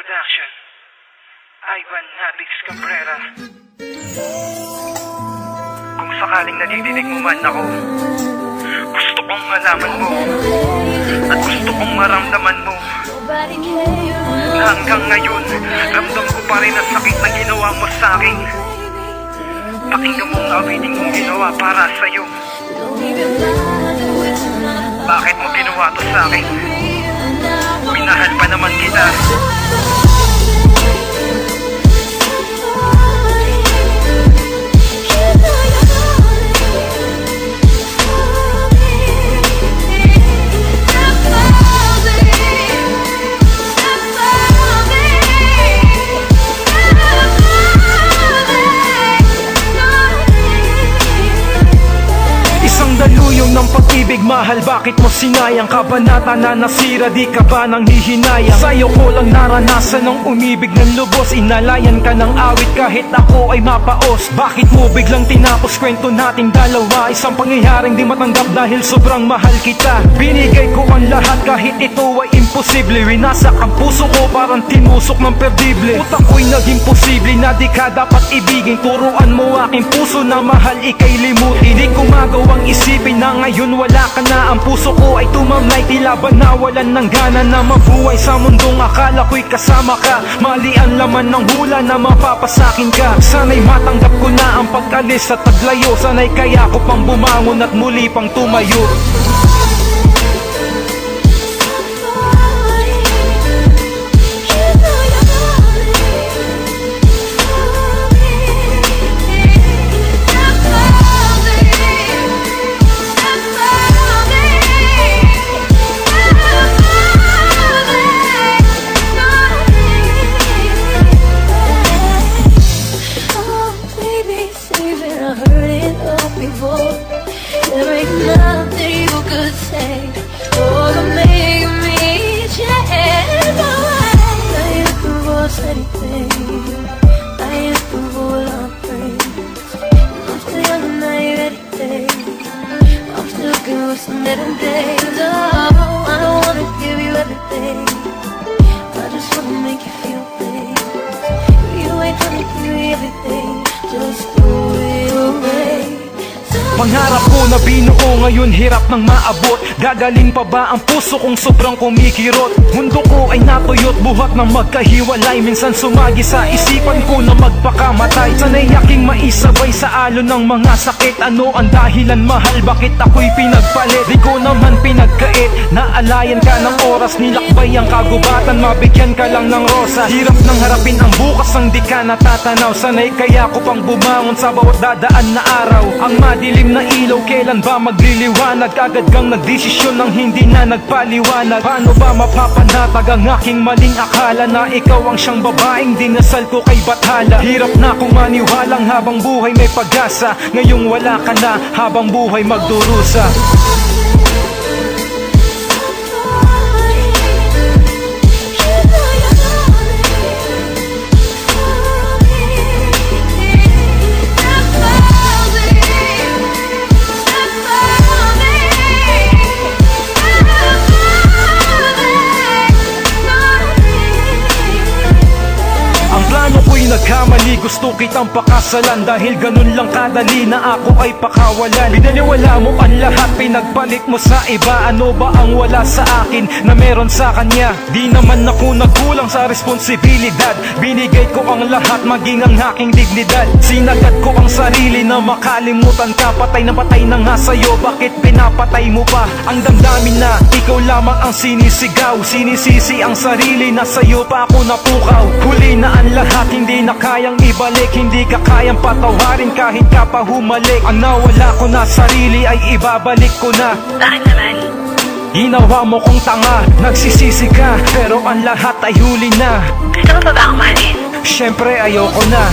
Production, Ivan Nabix Cabrera. Kung sakaling nadidinig mo man ako, gusto kong malaman mo at gusto kong maramdaman mo na hanggang ngayon ramdam ko pa rin ang sakit na ginawa mo sa akin. Pakinggan mo ang awiting mong ginawa para sa'yo. Bakit mo ginawa to sa akin? Minahal pa naman kita. Daluyong ng pag-ibig, mahal, bakit mo sinayang? Kabanata na nasira, di ka ba nang hihinayang? Sa'yo ko lang naranasan ng umibig ng lubos. Inalayan ka ng awit kahit ako ay mapaos. Bakit mo biglang tinapos kwento nating dalawa? Isang pangyayaring di matanggap dahil sobrang mahal kita. Binigay ko ang lahat kahit ito ay imposible. Winasak ang puso ko parang tinusok ng perdible. Utak ko'y naging posible na di ka dapat ibigin. Turuan mo aking puso na mahal ika'y limutin. Di ko magawang isipin na ngayon wala ka na. Ang puso ko ay tumamlay, tila ba nawalan ng gana na mabuhay sa mundong akala ko'y kasama ka. Mali ang laman ng hula na mapapasakin ka. Sana'y matanggap ko na ang pagkalis at paglayo. Sana'y kaya ko pang bumangon at muli pang tumayo. There ain't nothing you could say to make me change. I used to force anything, I used to hold on praise. I'm still young and naive every day, I'm still good with some better days. Oh, I don't wanna give you everything, I just wanna make you feel things. You ain't gonna give me everything, just throw it away. Pangarap ko na binuo ngayon hirap nang maabot. Gagaling pa ba ang puso kong sobrang kumikirot? Mundo ko ay natuyot, buhat ng magkahiwalay. Minsan sumagi sa isipan ko na magpakamatay. Sana'y aking maisabay sa alon ng mga sakit. Ano ang dahilan mahal, bakit ako'y pinagpalit? Di ko naman pinagkait, naalayan ka ng oras. Nilakbay ang kagubatan, mabigyan ka lang ng rosas. Hirap nang harapin ang bukas ang di ka natatanaw. Sana'y kaya ko pang bumangon sa bawat dadaan na araw. Ang madilim na ilaw, kailan ba magliliwanag? Agad kang nagdesisyon ng hindi na nagpaliwanag. Paano ba mapapanatag ang aking maling akala na ikaw ang siyang babaeng dinasal ko kay Bathala? Hirap na kong maniwalang habang buhay may pag-asa. Ngayong wala ka na, habang buhay magdurusa. Nagkamali, gusto kitang pakasalan dahil ganun lang kadali na ako ay pakawalan. Binaliwala mo ang lahat, pinagpalit mo sa iba. Ano ba ang wala sa akin na meron sa kanya? Di naman ako nagkulang sa responsibilidad. Binigay ko ang lahat, maging ang aking dignidad. Sinagat ko ang sarili na makalimutan ka. Patay na nga sa'yo, bakit pinapatay mo pa? Ang damdamin na ikaw lamang ang sinisigaw. Sinisisi ang sarili na sa'yo pa ako napukaw. Huli na ang lahat, hindi na kayang ibalik. Hindi ka kayang patawarin kahit ka pa humalik. Ang nawala ko na sarili ay ibabalik ko na. Bakit naman? Ginawa mo kong tanga, nagsisisi ka, pero ang lahat ay huli na. Gusto mo pa ba akong mahalin? Siyempre ayoko na.